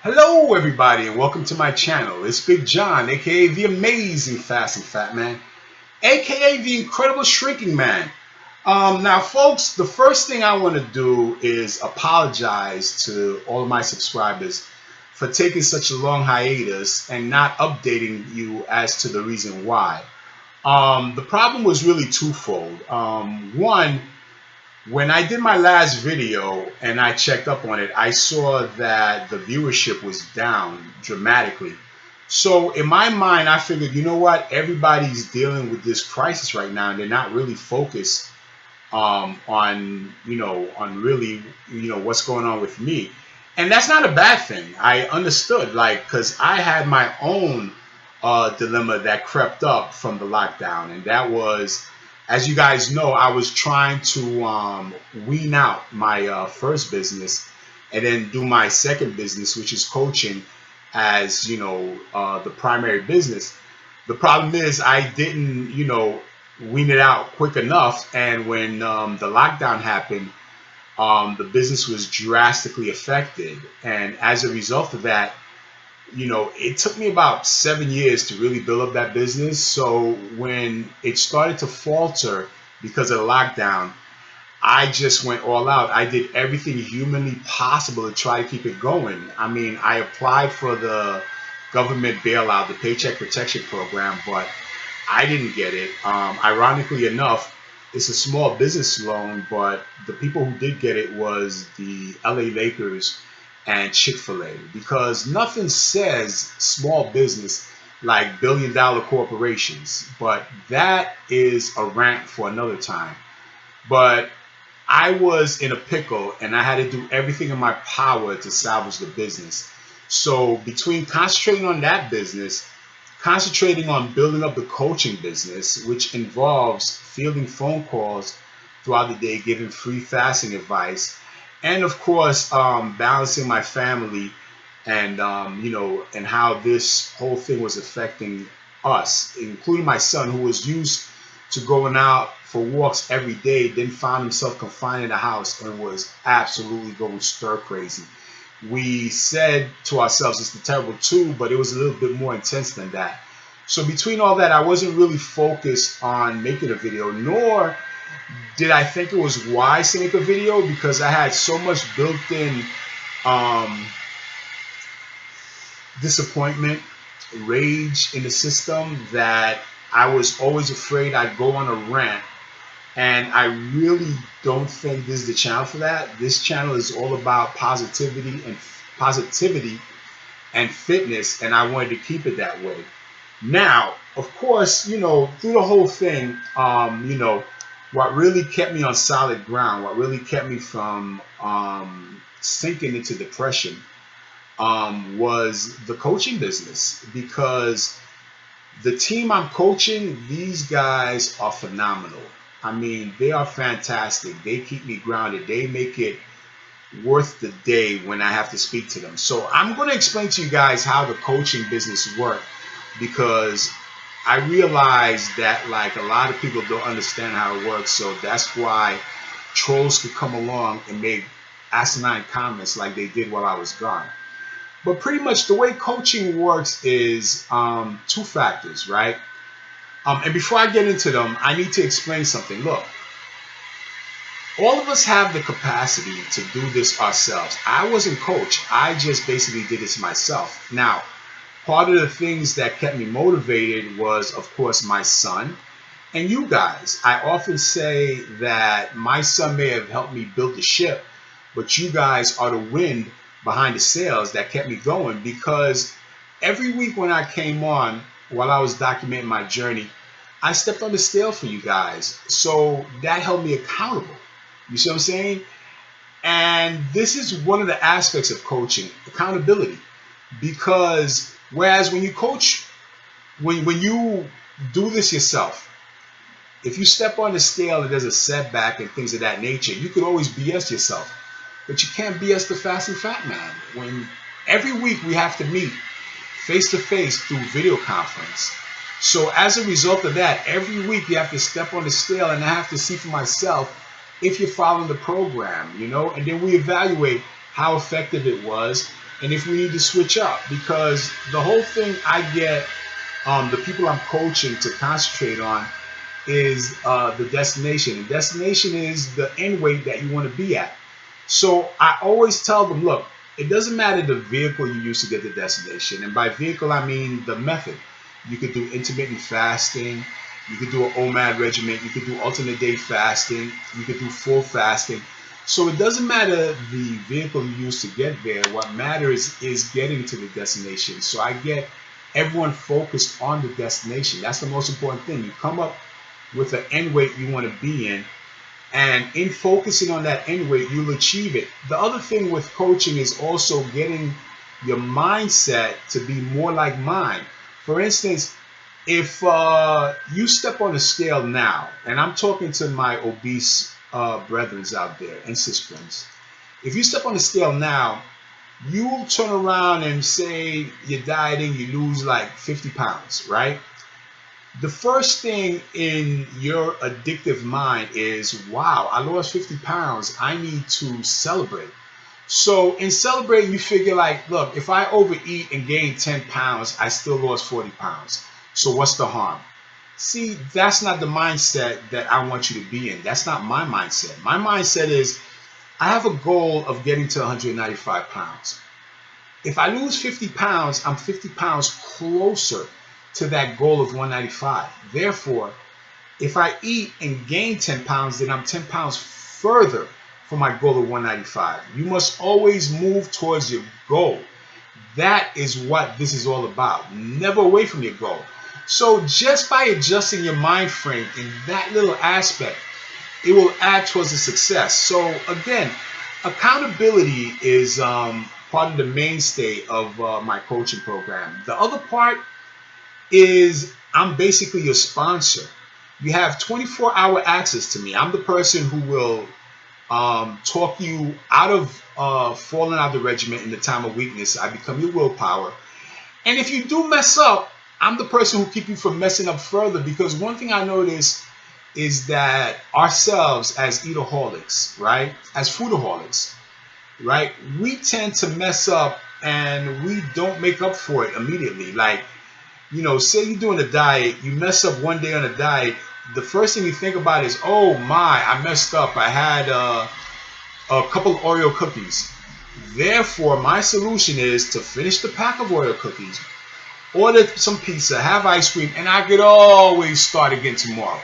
Hello everybody and welcome to my channel. It's Big John, aka the amazing Fasting Fatman, aka the incredible shrinking man. Now folks, the first thing I want to do is apologize to all of my subscribers for taking such a long hiatus and not updating you as to the reason why. The problem was really twofold. One, when I did my last video and I checked up on it, I saw that the viewership was down dramatically. So in my mind, I figured, you know what? Everybody's dealing with this crisis right now, and they're not really focused on on really what's going on with me, and that's not a bad thing. I understood, like, because I had my own dilemma that crept up from the lockdown, and that was, as you guys know, I was trying to wean out my first business and then do my second business, which is coaching, as the primary business. The problem is I didn't, wean it out quick enough, and when the lockdown happened, the business was drastically affected, and as a result of that, it took me about 7 years to really build up that business. So when it started to falter because of the lockdown, I just went all out. I did everything humanly possible to try to keep it going. I mean, I applied for the government bailout, the Paycheck Protection Program, but I didn't get it. Ironically enough, it's a small business loan, but the people who did get it was the LA Lakers and Chick-fil-A, because nothing says small business like billion-dollar corporations. But that is a rant for another time. But I was in a pickle and I had to do everything in my power to salvage the business. So between concentrating on that business, concentrating on building up the coaching business, which involves fielding phone calls throughout the day, giving free fasting advice, and of course balancing my family and and how this whole thing was affecting us, including my son, who was used to going out for walks every day, then found himself confined in the house and was absolutely going stir crazy. We said to ourselves, it's the terrible two, but it was a little bit more intense than that. So between all that, I wasn't really focused on making a video, nor did I think it was wise to make a video, because I had so much built-in um, disappointment, rage in the system, that I was always afraid I'd go on a rant. And I really don't think this is the channel for that. This channel is all about positivity and fitness, and I wanted to keep it that way. Now, of course, through the whole thing, what really kept me on solid ground, what really kept me from sinking into depression, was the coaching business, because the team I'm coaching, these guys are phenomenal. I mean, they are fantastic. They keep me grounded. They make it worth the day when I have to speak to them. So I'm going to explain to you guys how the coaching business works, because I realize that, like, a lot of people don't understand how it works. So that's why trolls could come along and make asinine comments like they did while I was gone. But pretty much the way coaching works is two factors, right? And before I get into them, I need to explain something. Look, all of us have the capacity to do this ourselves. I wasn't coached. I just basically did this myself. Now, part of the things that kept me motivated was, of course, my son and you guys. I often say that my son may have helped me build the ship, but you guys are the wind behind the sails that kept me going, because every week when I came on, while I was documenting my journey, I stepped on the scale for you guys. So that held me accountable. You see what I'm saying? And this is one of the aspects of coaching, accountability. Because whereas when you coach, when you do this yourself, if you step on the scale and there's a setback and things of that nature, you could always BS yourself. But you can't BS the Fasting Fat Man. When every week we have to meet face to face through video conference. So as a result of that, every week you have to step on the scale, and I have to see for myself if you're following the program, and then we evaluate how effective it was, and if we need to switch up. Because the whole thing I get the people I'm coaching to concentrate on is the destination. The destination is the end weight that you want to be at. So I always tell them, look, it doesn't matter the vehicle you use to get the destination. And by vehicle, I mean the method. You could do intermittent fasting. You could do an OMAD regimen. You could do alternate day fasting. You could do full fasting. So it doesn't matter the vehicle you use to get there. What matters is getting to the destination. So I get everyone focused on the destination. That's the most important thing. You come up with an end weight you want to be in, and in focusing on that end weight, you'll achieve it. The other thing with coaching is also getting your mindset to be more like mine. For instance, if you step on a scale now, and I'm talking to my obese brethren out there and sis friends, if you step on the scale now, you'll turn around and say you're dieting, you lose like 50 pounds, right? The first thing in your addictive mind is, wow, I lost 50 pounds. I need to celebrate. So in celebrating, you figure like, look, if I overeat and gain 10 pounds, I still lost 40 pounds. So what's the harm? See, that's not the mindset that I want you to be in. That's not my mindset. My mindset is, I have a goal of getting to 195 pounds. If I lose 50 pounds, I'm 50 pounds closer to that goal of 195. Therefore, if I eat and gain 10 pounds, then I'm 10 pounds further from my goal of 195. You must always move towards your goal. That is what this is all about. Never away from your goal. So just by adjusting your mind frame in that little aspect, it will add towards the success. So again, accountability is part of the mainstay of my coaching program. The other part is I'm basically your sponsor. You have 24-hour access to me. I'm the person who will talk you out of falling out of the regiment in the time of weakness. I become your willpower. And if you do mess up, I'm the person who keep you from messing up further. Because one thing I notice is that ourselves as eataholics, right, as foodaholics, right, we tend to mess up and we don't make up for it immediately. Like, you know, say you're doing a diet, you mess up one day on a diet, the first thing you think about is, oh my, I messed up. I had a couple of Oreo cookies. Therefore, my solution is to finish the pack of Oreo cookies, order some pizza, have ice cream, and I could always start again tomorrow.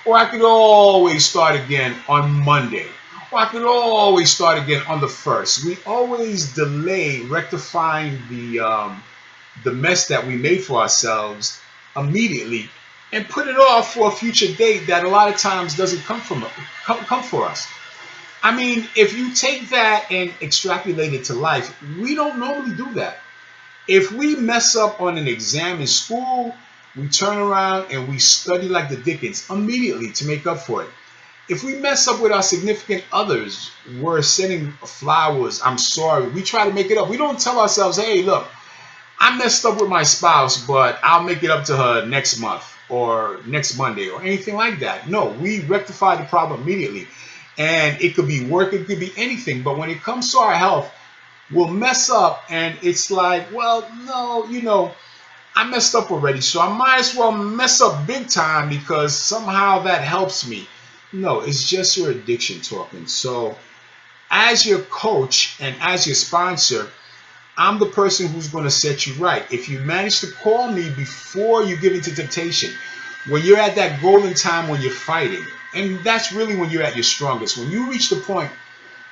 Or I could always start again on Monday. Or I could always start again on the 1st. We always delay rectifying the mess that we made for ourselves immediately and put it off for a future date that a lot of times doesn't come for us. I mean, if you take that and extrapolate it to life, we don't normally do that. If we mess up on an exam in school, we turn around and we study like the Dickens immediately to make up for it. If we mess up with our significant others, we're sending flowers, I'm sorry, we try to make it up. We don't tell ourselves, hey, look, I messed up with my spouse, but I'll make it up to her next month or next Monday or anything like that. No, we rectify the problem immediately. And it could be work, it could be anything. But when it comes to our health, we'll mess up and it's like, well, no, you know, I messed up already, so I might as well mess up big time because somehow that helps me. No, it's just your addiction talking. So as your coach and as your sponsor, I'm the person who's going to set you right. If you manage to call me before you give into temptation, when you're at that golden time when you're fighting, and that's really when you're at your strongest, when you reach the point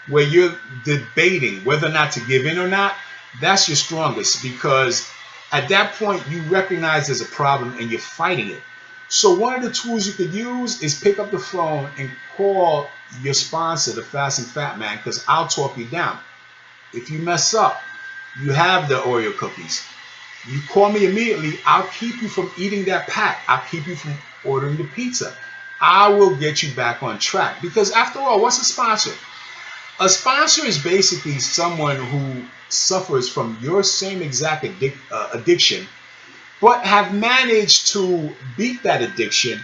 where you're debating whether or not to give in or not, that's your strongest, because at that point you recognize there's a problem and you're fighting it. So one of the tools you could use is pick up the phone and call your sponsor, the Fasting Fatman, because I'll talk you down. If you mess up, you have the Oreo cookies. You call me immediately, I'll keep you from eating that pack. I'll keep you from ordering the pizza. I will get you back on track. Because after all, what's a sponsor? A sponsor is basically someone who suffers from your same exact addiction, but have managed to beat that addiction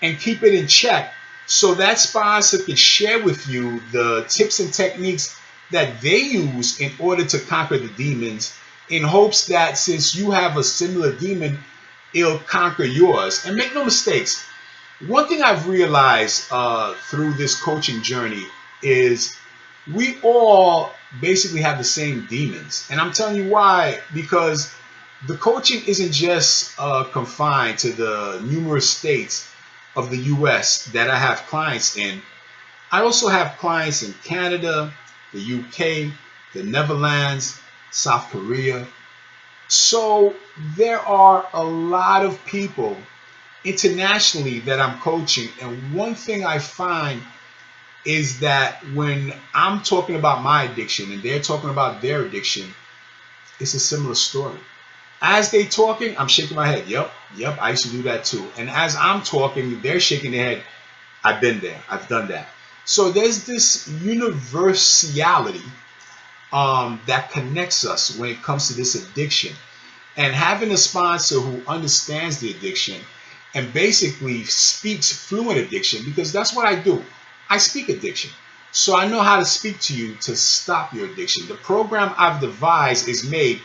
and keep it in check. So that sponsor can share with you the tips and techniques that they use in order to conquer the demons, in hopes that since you have a similar demon, it'll conquer yours. And make no mistakes, one thing I've realized through this coaching journey is we all basically have the same demons. And I'm telling you why, because the coaching isn't just confined to the numerous states of the US that I have clients in. I also have clients in Canada, the UK, the Netherlands, South Korea. So there are a lot of people internationally that I'm coaching. And one thing I find is that when I'm talking about my addiction and they're talking about their addiction, it's a similar story. As they talking, I'm shaking my head. Yep, I used to do that too. And as I'm talking, they're shaking their head. I've been there. I've done that. So there's this universality that connects us when it comes to this addiction. And having a sponsor who understands the addiction and basically speaks fluent addiction, because that's what I do. I speak addiction. So I know how to speak to you to stop your addiction. The program I've devised is made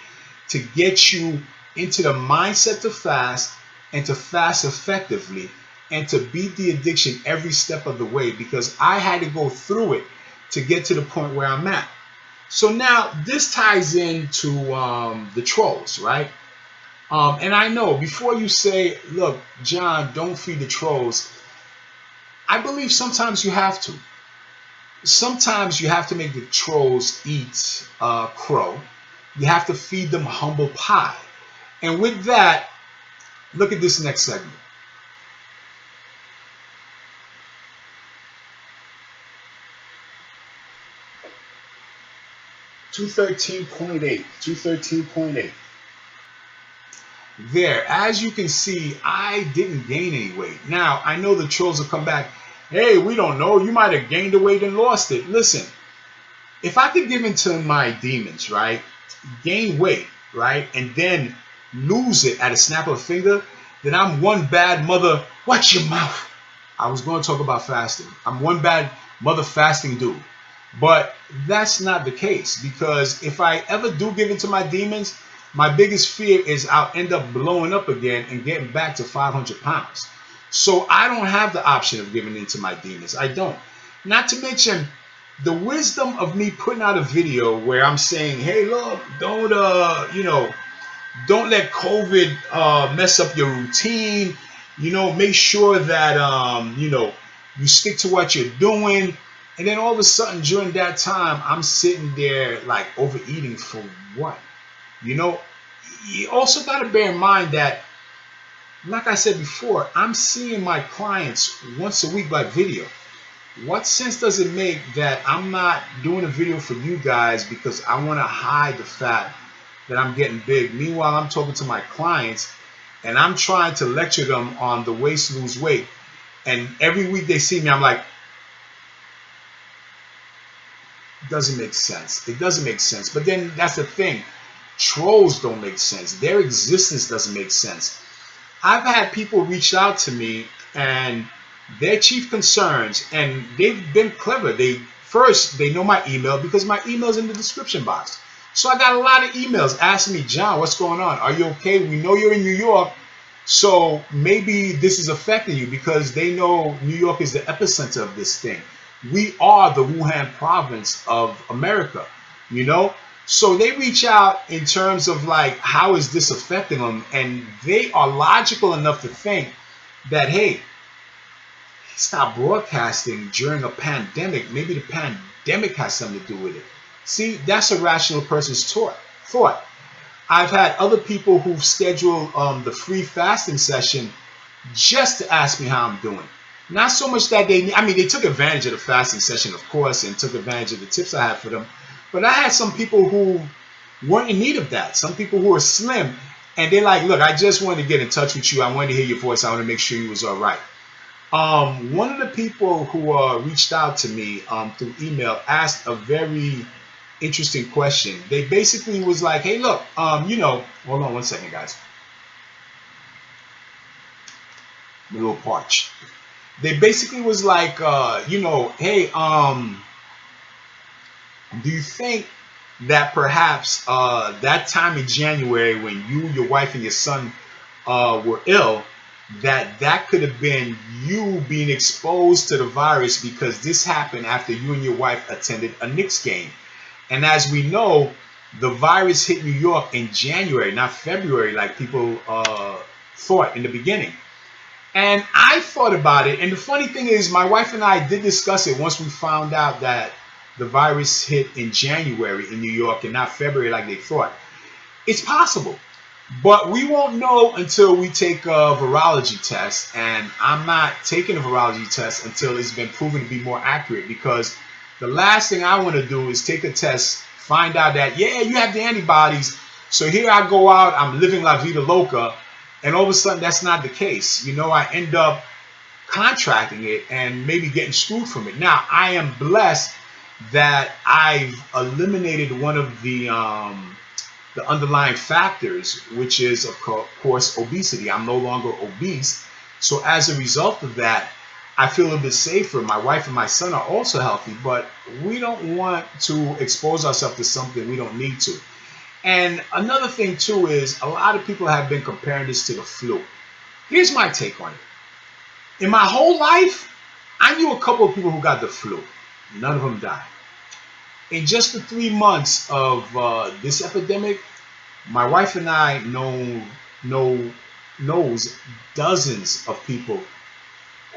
to get you into the mindset to fast and to fast effectively and to beat the addiction every step of the way, because I had to go through it to get to the point where I'm at. So now this ties into the trolls, right? And I know before you say, look, John, don't feed the trolls, I believe sometimes you have to. Sometimes you have to make the trolls eat crow. You have to feed them humble pie. And with that, look at this next segment. 213.8. 213.8. There, as you can see, I didn't gain any weight. Now, I know the trolls will come back. Hey, we don't know. You might have gained the weight and lost it. Listen, if I could give into my demons, right, gain weight, right, and then lose it at a snap of a finger, then I'm one bad mother. Watch your mouth. I was going to talk about fasting. I'm one bad mother fasting dude. But that's not the case, because if I ever do give into my demons, my biggest fear is I'll end up blowing up again and getting back to 500 pounds. So I don't have the option of giving into my demons. I don't. Not to mention the wisdom of me putting out a video where I'm saying, hey, look, don't let COVID mess up your routine. Make sure that, you stick to what you're doing. And then all of a sudden during that time, I'm sitting there like overeating for what? You also got to bear in mind that, like I said before, I'm seeing my clients once a week by video. What sense does it make that I'm not doing a video for you guys because I want to hide the fact that I'm getting big? Meanwhile, I'm talking to my clients and I'm trying to lecture them on the ways to lose weight. And every week they see me, I'm like, it doesn't make sense. It doesn't make sense. But then that's the thing. Trolls don't make sense. Their existence doesn't make sense. I've had people reach out to me and their chief concerns, and they've been clever. They know my email because my email's in the description box. So I got a lot of emails asking me, John, what's going on? Are you okay? We know you're in New York, so maybe this is affecting you, because they know New York is the epicenter of this thing. We are the Wuhan province of America. So they reach out in terms of like, how is this affecting them? And they are logical enough to think that, hey, stop broadcasting during a pandemic. Maybe the pandemic has something to do with it. See, that's a rational person's thought. I've had other people who've scheduled the free fasting session just to ask me how I'm doing. Not so much that they took advantage of the fasting session, of course, and took advantage of the tips I had for them. But I had some people who weren't in need of that. Some people who are slim, and they're like, look, I just wanted to get in touch with you. I wanted to hear your voice. I want to make sure you was all right. One of the people who reached out to me through email asked a very interesting question. They basically was like, hey, look, hold on one second, guys. I'm a little parched. They basically was like, hey, Do you think that perhaps that time in January when you, your wife, and your son were ill, that could have been you being exposed to the virus because this happened after you and your wife attended a Knicks game? And as we know, the virus hit New York in January, not February, like people thought in the beginning. And I thought about it. And the funny thing is, my wife and I did discuss it once we found out that the virus hit in January in New York and not February like they thought. It's possible. But we won't know until we take a virology test. And I'm not taking a virology test until it's been proven to be more accurate, because the last thing I want to do is take a test, find out that, yeah, you have the antibodies. So here I go out, I'm living la vida loca, and all of a sudden that's not the case. You know, I end up contracting it and maybe getting screwed from it. Now, I am blessed that I've eliminated one of the underlying factors, which is, of course, obesity. I'm no longer obese. So as a result of that, I feel a bit safer. My wife and my son are also healthy, but we don't want to expose ourselves to something we don't need to. And another thing, too, is a lot of people have been comparing this to the flu. Here's my take on it. In my whole life, I knew a couple of people who got the flu. None of them died. In just the 3 months of this epidemic, my wife and I knows dozens of people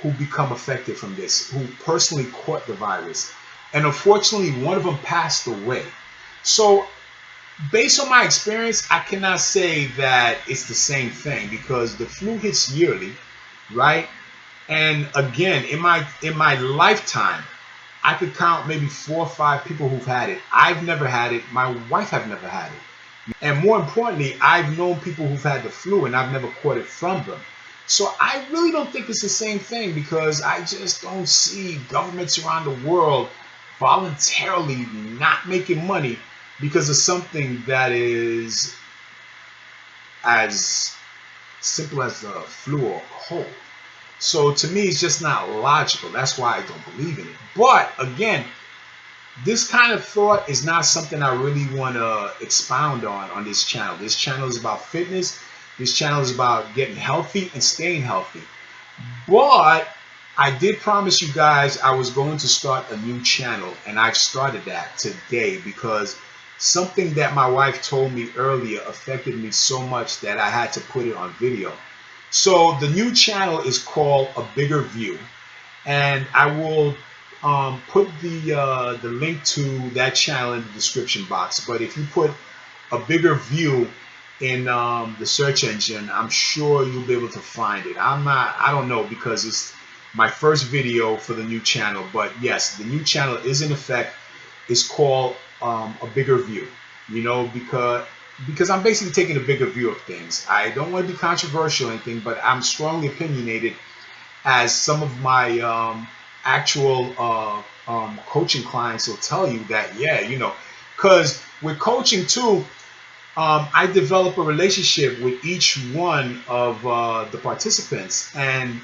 who become affected from this, who personally caught the virus. And unfortunately, one of them passed away. So based on my experience, I cannot say that it's the same thing, because the flu hits yearly, right? And again, in my lifetime, I could count maybe 4 or 5 people who've had it. I've never had it. My wife have never had it. And more importantly, I've known people who've had the flu and I've never caught it from them. So I really don't think it's the same thing, because I just don't see governments around the world voluntarily not making money because of something that is as simple as the flu or cold. So to me, it's just not logical. That's why I don't believe in it. But again, this kind of thought is not something I really want to expound on this channel. This channel is about fitness. This channel is about getting healthy and staying healthy. But I did promise you guys I was going to start a new channel, and I've started that today because something that my wife told me earlier affected me so much that I had to put it on video. So the new channel is called A Bigger View, and I will put the link to that channel in the description box. But if you put A Bigger View in the search engine, I'm sure you'll be able to find it. I don't know, because it's my first video for the new channel. But yes, the new channel is in effect. It's called A Bigger View, you know, because I'm basically taking a bigger view of things. I don't want to be controversial or anything, but I'm strongly opinionated, as some of my actual coaching clients will tell you that, yeah, you know, because with coaching too, I develop a relationship with each one of the participants, and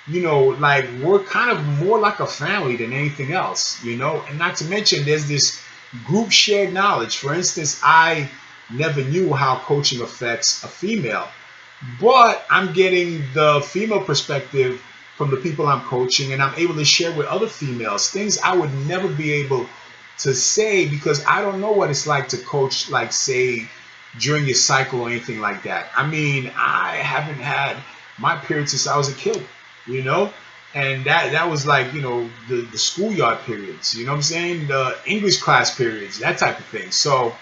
you know, like, we're kind of more like a family than anything else, you know. And not to mention, there's this group shared knowledge. For instance, I never knew how coaching affects a female, but I'm getting the female perspective from the people I'm coaching, and I'm able to share with other females things I would never be able to say, because I don't know what it's like to coach, like, say, during your cycle or anything like that. I mean, I haven't had my period since I was a kid, you know, and that was like, you know, the schoolyard periods, you know what I'm saying, the English class periods, that type of thing. So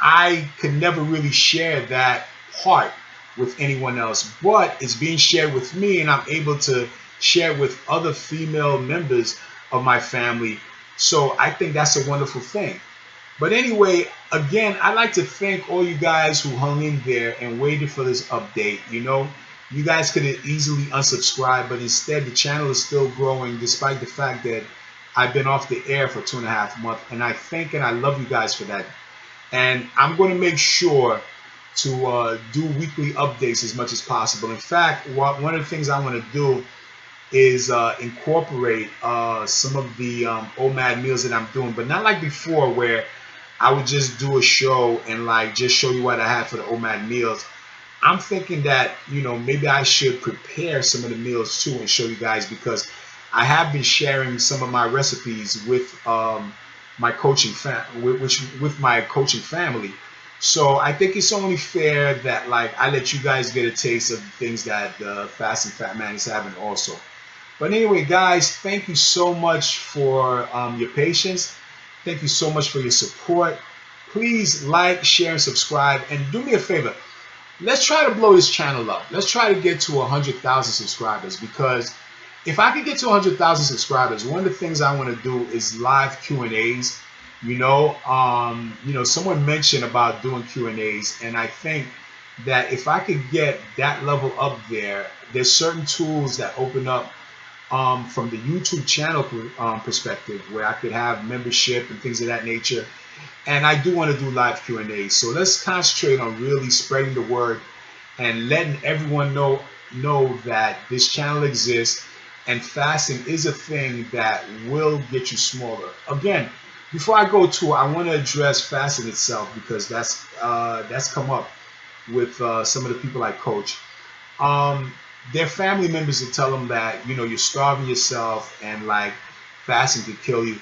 I could never really share that part with anyone else, but it's being shared with me, and I'm able to share with other female members of my family. So I think that's a wonderful thing. But anyway, again, I'd like to thank all you guys who hung in there and waited for this update. You know, you guys could have easily unsubscribed, but instead the channel is still growing despite the fact that I've been off the air for 2.5 months. And I thank and I love you guys for that. And I'm going to make sure to do weekly updates as much as possible. In fact, one of the things I want to do is incorporate some of the OMAD meals that I'm doing, but not like before where I would just do a show and like just show you what I have for the OMAD meals. I'm thinking that, maybe I should prepare some of the meals too and show you guys, because I have been sharing some of my recipes with my coaching with my coaching family. So I think it's only fair that like I let you guys get a taste of the things that the Fasting Fat Man is having also. But anyway, guys, thank you so much for your patience. Thank you so much for your support. Please like, share, and subscribe. And do me a favor. Let's try to blow this channel up. Let's try to get to 100,000 subscribers, because if I could get to 100,000 subscribers, one of the things I want to do is live Q&As. Someone mentioned about doing Q&As, and I think that if I could get that level up there, there's certain tools that open up from the YouTube channel perspective, where I could have membership and things of that nature. And I do want to do live Q&As. So let's concentrate on really spreading the word and letting everyone know that this channel exists, and fasting is a thing that will get you smaller. Again, before I go to, I want to address fasting itself, because that's come up with some of the people I coach. Their family members will tell them that you're starving yourself and like fasting could kill you.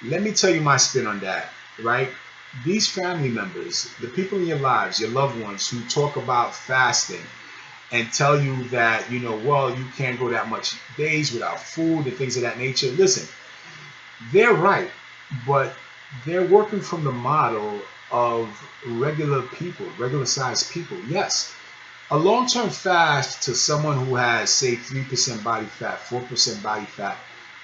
Let me tell you my spin on that, right? These family members, the people in your lives, your loved ones who talk about fasting and tell you that, well, you can't go that much days without food and things of that nature. Listen, they're right, but they're working from the model of regular people, regular sized people. Yes, a long-term fast to someone who has, say, 3% body fat, 4% body fat,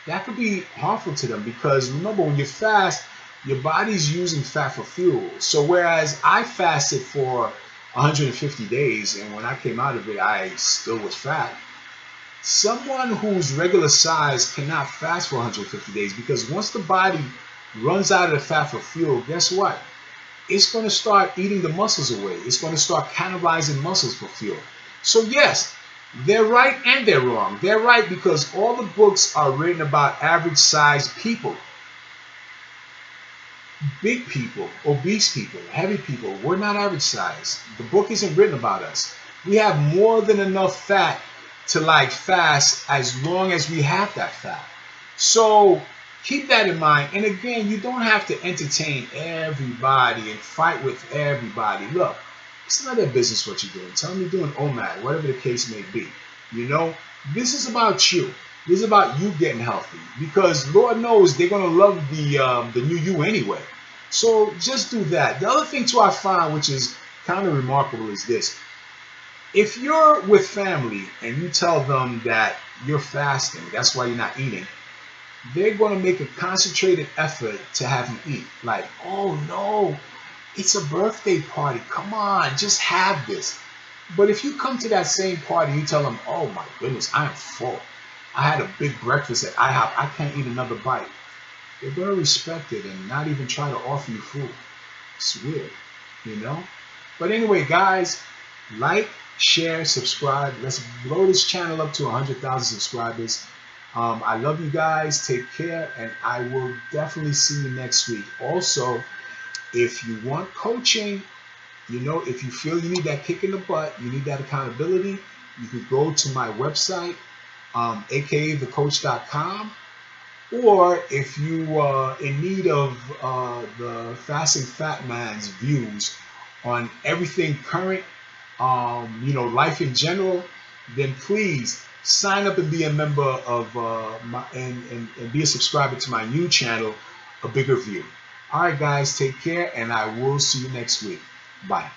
that could be harmful to them, because remember, when you fast, your body's using fat for fuel. So whereas I fasted for 150 days, and when I came out of it, I still was fat, someone who's regular size cannot fast for 150 days, because once the body runs out of the fat for fuel, guess what? It's going to start eating the muscles away. It's going to start cannibalizing muscles for fuel. So yes, they're right and they're wrong. They're right because all the books are written about average sized people. Big people, obese people, heavy people, we're not average size. The book isn't written about us. We have more than enough fat to like fast as long as we have that fat. So keep that in mind. And again, you don't have to entertain everybody and fight with everybody. Look, it's not their business what you're doing. Tell them you're doing OMAD, whatever the case may be. This is about you. This is about you getting healthy, because Lord knows they're gonna love the new you anyway. So just do that. The other thing too I find, which is kind of remarkable, is this: if you're with family and you tell them that you're fasting, that's why you're not eating, they're going to make a concentrated effort to have you eat. Like, oh no, it's a birthday party. Come on, just have this. But if you come to that same party, you tell them, oh my goodness, I am full. I had a big breakfast at IHOP. I can't eat another bite. They're going to respect it and not even try to offer you food. It's weird, But anyway, guys, like, share, subscribe. Let's blow this channel up to 100,000 subscribers. I love you guys. Take care, and I will definitely see you next week. Also, if you want coaching, if you feel you need that kick in the butt, you need that accountability, you could go to my website, akathecoach.com. Or if you are in need of the Fasting Fat Man's views on everything current, life in general, then please sign up and be a member of and be a subscriber to my new channel, A Bigger View. All right, guys, take care, and I will see you next week. Bye.